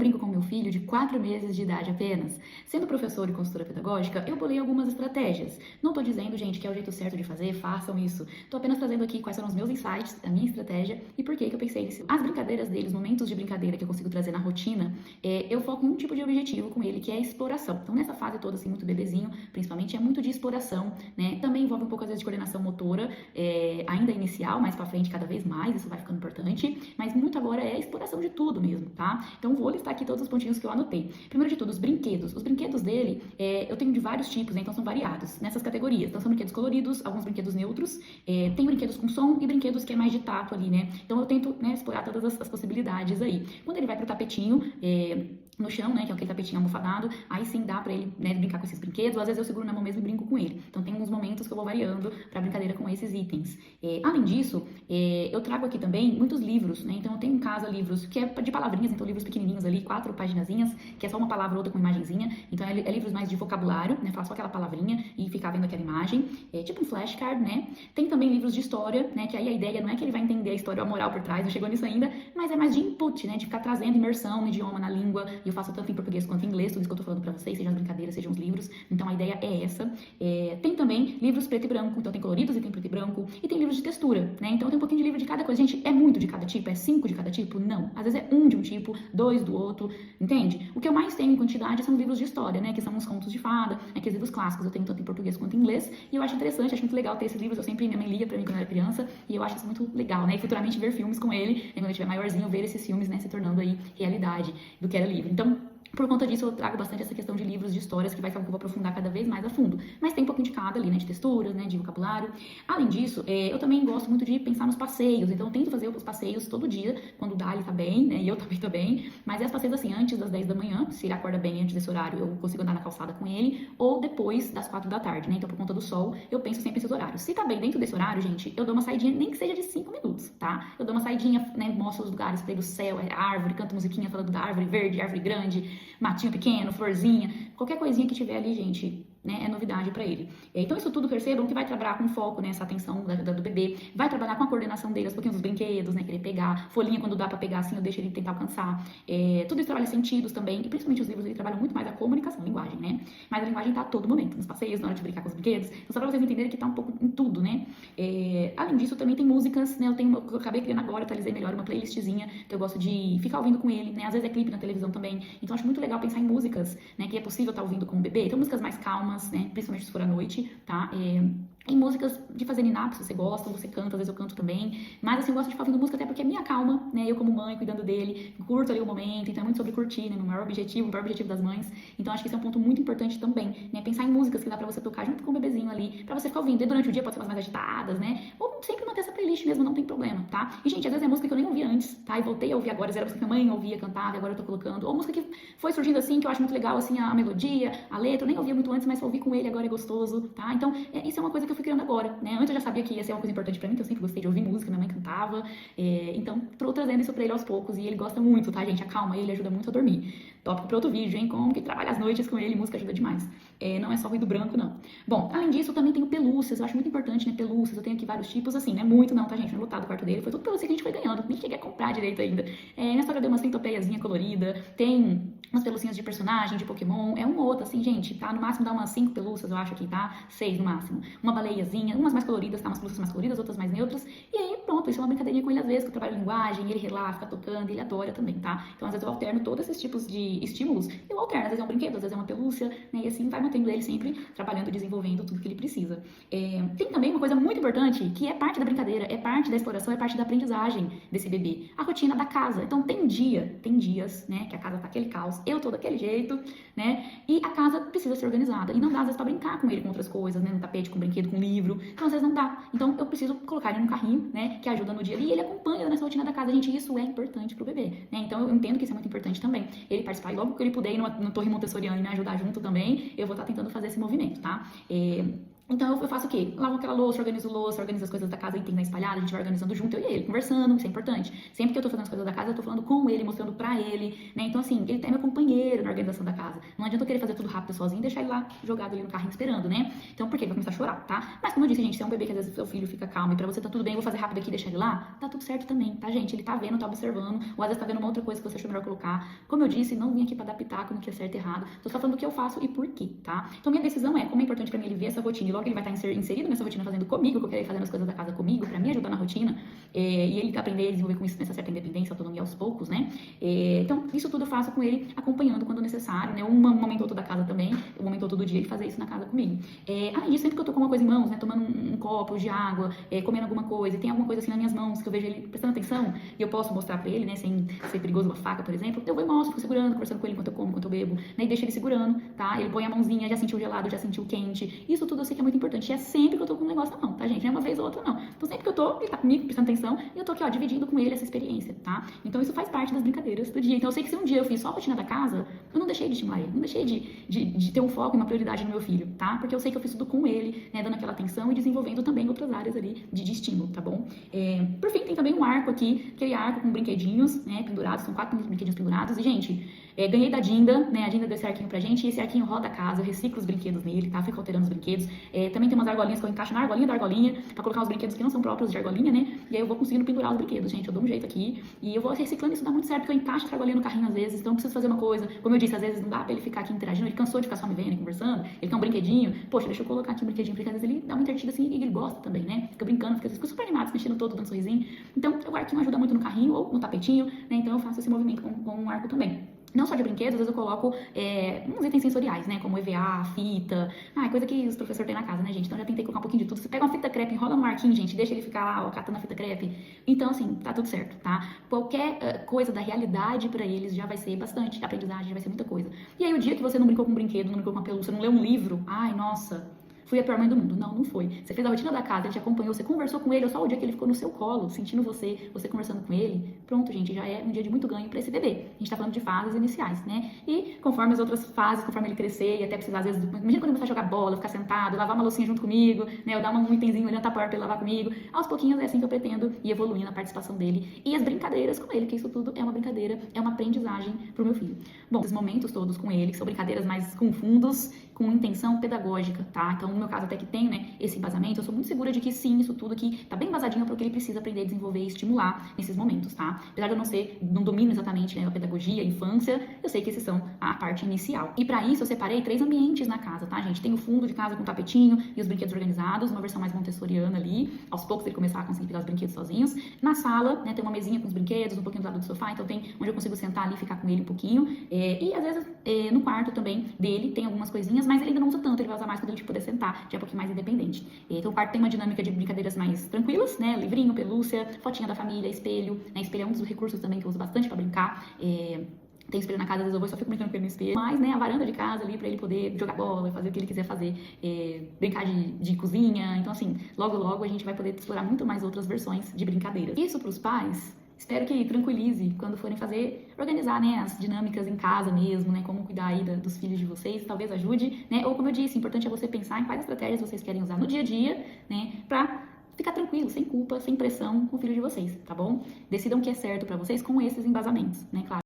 brinco com meu filho de 4 meses de idade apenas. Sendo professora e consultora pedagógica, eu bolei algumas estratégias. Não tô dizendo, gente, que é o jeito certo de fazer, façam isso. Tô apenas trazendo aqui quais foram os meus insights, a minha estratégia e por que eu pensei nisso. As brincadeiras dele, os momentos de brincadeira que eu consigo trazer na rotina, eu foco em um tipo de objetivo com ele, que é a exploração. Então, nessa fase toda, assim, muito bebezinho, principalmente, é muito de exploração, né? Também envolve um pouco, às vezes, de coordenação motora, ainda inicial, mais pra frente, cada vez mais, isso vai ficando importante, mas muito agora é a exploração de tudo mesmo, tá? Então, vou listar aqui todos os pontinhos que eu anotei. Primeiro de tudo, os brinquedos. Os brinquedos dele, eu tenho de vários tipos, né? Então são variados nessas categorias. Então são brinquedos coloridos, alguns brinquedos neutros, tem brinquedos com som e brinquedos que é mais de tato ali, né? Então eu tento, né, explorar todas as possibilidades aí. Quando ele vai pro tapetinho, no chão, né, que é aquele tapetinho almofadado, aí sim dá pra ele, né, brincar com esses brinquedos, ou às vezes eu seguro na mão mesmo e brinco com ele. Então tem uns momentos que eu vou variando pra brincadeira com esses itens. Além disso, eu trago aqui também muitos livros, né, então eu tenho em casa livros que é de palavrinhas, então livros pequenininhos ali, 4 paginazinhas, que é só uma palavra ou outra com imagenzinha, então é livros mais de vocabulário, né, falar só aquela palavrinha e ficar vendo aquela imagem, tipo um flashcard, né. Tem também livros de história, né, que aí a ideia não é que ele vai entender a história ou a moral por trás, não chegou nisso ainda, mas é mais de input, né, de ficar trazendo imersão no idioma, na língua, eu faço tanto em português quanto em inglês, tudo isso que eu tô falando pra vocês, sejam as brincadeiras, sejam os livros, então a ideia é essa. Tem também livros preto e branco, então tem coloridos e tem preto e branco, e tem livros de textura, né, então tem um pouquinho de livro de cada coisa. Gente, é muito de cada tipo? É 5 de cada tipo? Não. Às vezes é 1 de um tipo, 2 do outro, entende? O que eu mais tenho em quantidade são os livros de história, né, que são os contos de fada, aqueles livros clássicos, eu tenho tanto em português quanto em inglês, e eu acho interessante, acho muito legal ter esses livros, minha mãe lia pra mim quando eu era criança, e eu acho isso muito legal, né, e futuramente ver filmes com ele, né, quando eu estiver maiorzinho, ver esses filmes, né, se tornando aí realidade do que era livro. Então, por conta disso, eu trago bastante essa questão de livros de histórias, que vai ser algo que eu vou aprofundar cada vez mais a fundo. Mas tem um pouquinho de cada ali, né? De texturas, né? De vocabulário. Além disso, eu também gosto muito de pensar nos passeios. Então, eu tento fazer os passeios todo dia, quando dá, ele tá bem, né? E eu também tô bem. Mas é os passeios, assim, antes das 10 da manhã. Se ele acorda bem antes desse horário, eu consigo andar na calçada com ele. Ou depois das 4 da tarde, né? Então, por conta do sol, eu penso sempre nesses horários. Se tá bem dentro desse horário, gente, eu dou uma saidinha, nem que seja de 5 minutos, tá? Eu dou uma saidinha, né? Mostro os lugares pra ele, o céu, árvore, canto musiquinha falando da árvore verde, árvore grande, matinho pequeno, florzinha, qualquer coisinha que tiver ali, gente, né, é novidade pra ele. Então isso tudo, percebam que vai trabalhar com foco nessa atenção do bebê, vai trabalhar com a coordenação dele, aos pouquinhos dos brinquedos, né, querer pegar, folhinha quando dá pra pegar assim, eu deixo ele tentar alcançar. Tudo isso trabalha sentidos também, e principalmente os livros, ele trabalham muito mais a comunicação, a linguagem, né, mas a linguagem tá a todo momento, nos passeios, na hora de brincar com os brinquedos, então só pra vocês entenderem que tá um pouco em tudo, né. Além disso, também tem músicas, né, eu acabei criando agora, atualizei melhor uma playlistzinha, que eu gosto de ficar ouvindo com ele, né, às vezes é clipe na televisão também, então acho muito legal pensar em músicas, né, que é possível estar ouvindo com o bebê, então músicas mais calmas, né, principalmente se for à noite, tá, em músicas de fazer ninar, se você gosta, você canta, às vezes eu canto também, mas assim, eu gosto de ficar ouvindo música até porque me acalma, né, eu como mãe, cuidando dele, curto ali o momento, então é muito sobre curtir, né, meu maior objetivo, o maior objetivo das mães, então acho que esse é um ponto muito importante também, né, pensar em músicas que dá pra você tocar junto com o bebezinho ali, pra você ficar ouvindo, e durante o dia pode ser umas mais agitadas, né, ou sempre manter essa playlist mesmo, não tem problema, tá, e gente, às vezes é música que eu nem ouvia antes, tá, e voltei a ouvir agora, era música que a mãe ouvia, cantava, e agora eu tô colocando, ou música que foi surgindo assim, que eu acho muito legal, assim, a melodia, a letra, eu nem ouvia muito antes, mas ouvi com ele, agora é gostoso, tá, então, isso é uma coisa que eu fui criando agora, né, antes eu já sabia que ia ser uma coisa importante pra mim, que eu sempre gostei de ouvir música, minha mãe cantava, então tô trazendo isso pra ele aos poucos, e ele gosta muito, tá, gente, acalma ele, ajuda muito a dormir. Tópico para outro vídeo, hein, como que trabalha as noites com ele, música ajuda demais. Não é só ruído branco, não. Bom, além disso, eu também tenho pelúcias, eu acho muito importante, né, pelúcias, eu tenho aqui vários tipos, assim, não é muito não, tá, gente, não é lotado o quarto dele, foi tudo pelúcia que a gente foi ganhando, nem cheguei a comprar direito ainda. Minha sogra deu uma centopeiazinha colorida, tem umas pelucinhas de personagem, de Pokémon, uma ou outra, assim, gente, tá, no máximo dá umas 5 pelúcias, eu acho aqui, tá, 6 no máximo. Uma baleiazinha, umas mais coloridas, tá, umas pelúcias mais coloridas, outras mais neutras, e aí, pronto, isso é uma brincadeirinha com ele às vezes, que eu trabalho linguagem, ele relaxa, fica tocando, ele adora também, tá, então às vezes eu alterno todos esses tipos de estímulos, eu alterno, às vezes é um brinquedo, às vezes é uma pelúcia, né, e assim vai mantendo ele sempre trabalhando, desenvolvendo tudo que ele precisa. Tem também uma coisa muito importante, que é parte da brincadeira, é parte da exploração, é parte da aprendizagem desse bebê, a rotina da casa. Então tem dias, né, que a casa tá aquele caos, eu tô daquele jeito, né, e a casa precisa ser organizada, e não dá às vezes pra brincar com ele com outras coisas, né, no tapete, com brinquedo, com livro, então às vezes não dá, então eu preciso colocar ele num carrinho, né, que ajuda no dia ali, e ele acompanha nessa rotina da casa, gente, isso é importante pro bebê, né, então eu entendo que isso é muito importante também, ele participar, e logo que ele puder ir numa torre montessoriana e me ajudar junto também, eu vou estar tentando fazer esse movimento, tá? Então eu faço o quê? Lavo aquela louça, organizo as coisas da casa e tem na espalhada, a gente vai organizando junto, eu e ele, conversando, isso é importante. Sempre que eu tô fazendo as coisas da casa, eu tô falando com ele, mostrando pra ele, né? Então assim, ele é meu companheiro na organização da casa. Não adianta eu querer fazer tudo rápido sozinho e deixar ele lá jogado ali no carrinho esperando, né? Então por quê? Vai começar a chorar, tá? Mas como eu disse, gente, se é um bebê que às vezes o seu filho fica calmo e pra você tá tudo bem, eu vou fazer rápido aqui e deixar ele lá, tá tudo certo também, tá, gente? Ele tá vendo, tá observando, ou às vezes tá vendo uma outra coisa que você achou melhor colocar. Como eu disse, não vim aqui pra dar pitaco no que é certo e errado, tô só falando o que eu faço e por quê, tá? Então minha decisão é, como é importante pra mim ele ver essa rotina e logo ele vai estar inserido nessa rotina fazendo comigo, que eu quero ir fazendo as coisas da casa comigo, pra me ajudar na rotina, e ele aprender a desenvolver com isso nessa certa independência, autonomia aos poucos, né? Então, isso tudo eu faço com ele, acompanhando quando necessário, né? Um momento ou outro da casa também, um momento ou outro do dia ele fazer isso na casa comigo. Além disso, sempre que eu tô com uma coisa em mãos, né? Tomando um copo de água, comendo alguma coisa, e tem alguma coisa assim nas minhas mãos, que eu vejo ele prestando atenção, e eu posso mostrar pra ele, né? Sem ser perigoso, uma faca, por exemplo, eu vou e mostro, fico segurando, conversando com ele enquanto eu como, enquanto eu bebo, né? E deixo ele segurando, tá? Ele põe a mãozinha, já sentiu gelado, já sentiu quente. Isso tudo eu sei que é muito importante, e é sempre que eu tô com um negócio na mão, tá, gente? Não é uma vez ou outra, não. Então, sempre que eu tô, ele tá comigo, prestando atenção, e eu tô aqui, ó, dividindo com ele essa experiência, tá? Então, isso faz parte das brincadeiras do dia. Então, eu sei que se um dia eu fiz só a rotina da casa, eu não deixei de estimular ele, não deixei de ter um foco e uma prioridade no meu filho, tá? Porque eu sei que eu fiz tudo com ele, né, dando aquela atenção e desenvolvendo também outras áreas ali de estímulo, tá bom? Por fim, tem também um arco aqui, aquele arco com brinquedinhos, né, pendurados, são 4 brinquedinhos pendurados, e, gente, ganhei da Dinda, né? A Dinda deu esse arquinho pra gente, e esse arquinho roda a casa, eu reciclo os brinquedos nele, tá? Fico alterando os brinquedos. Também tem umas argolinhas que eu encaixo na argolinha da argolinha, pra colocar os brinquedos que não são próprios de argolinha, né? E aí eu vou conseguindo pendurar os brinquedos, gente. Eu dou um jeito aqui, e eu vou reciclando, isso dá muito certo, porque eu encaixo a argolinha no carrinho às vezes, então eu preciso fazer uma coisa. Como eu disse, às vezes não dá pra ele ficar aqui interagindo, ele cansou de ficar só me vendo e conversando, ele quer um brinquedinho, poxa, deixa eu colocar aqui um brinquedinho, porque às vezes ele dá uma interação assim, e ele gosta também, né? Fica brincando, fica super animado, se mexendo todo, dando sorrisinho. Então, o arquinho ajuda muito no carrinho ou no tapetinho, né? Então eu faço esse movimento com o arco também. Não só de brinquedos, às vezes eu coloco uns itens sensoriais, né? Como EVA, fita, coisa que os professores têm na casa, né, gente? Então já tentei colocar um pouquinho de tudo. Você pega uma fita crepe, enrola no arquinho, gente, deixa ele ficar lá, ó, catando a fita crepe. Então, assim, tá tudo certo, tá? Qualquer coisa da realidade pra eles já vai ser bastante aprendizagem, já vai ser muita coisa. E aí, o dia que você não brincou com um brinquedo, não brincou com uma pelúcia, não leu um livro, ai, nossa, fui a pior mãe do mundo. Não, não foi. Você fez a rotina da casa, ele te acompanhou, você conversou com ele, ou só o dia que ele ficou no seu colo, sentindo você conversando com ele. Pronto, gente, já é um dia de muito ganho pra esse bebê. A gente tá falando de fases iniciais, né? E conforme as outras fases, conforme ele crescer e até precisar, às vezes, imagina quando ele começar a jogar bola, ficar sentado, lavar uma loucinha junto comigo, né? Eu dar um itemzinho ali na tapauer pra ele lavar comigo. Aos pouquinhos é assim que eu pretendo ir evoluindo a participação dele e as brincadeiras com ele, que isso tudo é uma brincadeira, é uma aprendizagem pro meu filho. Bom, esses momentos todos com ele, que são brincadeiras mais com fundos, com intenção pedagógica, tá? Então, no meu caso, até que tem, né, esse embasamento, eu sou muito segura de que sim, isso tudo aqui tá bem embasadinho porque ele precisa aprender a desenvolver e estimular nesses momentos, tá? Apesar de eu não domino exatamente, né, a pedagogia, a infância, eu sei que esses são a parte inicial. E pra isso eu separei 3 ambientes na casa, tá, gente? Tem o fundo de casa com tapetinho e os brinquedos organizados, uma versão mais montessoriana ali, aos poucos ele começar a conseguir pegar os brinquedos sozinhos. Na sala, né, tem uma mesinha com os brinquedos, um pouquinho do lado do sofá, então tem onde eu consigo sentar ali e ficar com ele um pouquinho. E às vezes no quarto também dele tem algumas coisinhas, mas ele ainda não usa tanto, ele vai usar mais quando a gente puder sentar, já é um pouquinho mais independente. Então o quarto tem uma dinâmica de brincadeiras mais tranquilas, né? Livrinho, pelúcia, fotinha da família, espelho, né? Espelho é um dos recursos também que eu uso bastante pra brincar. Tem espelho na casa, às vezes eu vou só fico brincando com ele no espelho. Mas, né, a varanda de casa ali pra ele poder jogar bola, fazer o que ele quiser fazer, brincar de cozinha. Então, assim, logo logo a gente vai poder explorar muito mais outras versões de brincadeiras. Isso pros pais, espero que tranquilize quando forem organizar, né, as dinâmicas em casa mesmo, né, como cuidar aí dos filhos de vocês, talvez ajude, né, ou como eu disse, importante é você pensar em quais estratégias vocês querem usar no dia a dia, né, pra ficar tranquilo, sem culpa, sem pressão com o filho de vocês, tá bom? Decidam o que é certo pra vocês com esses embasamentos, né, claro.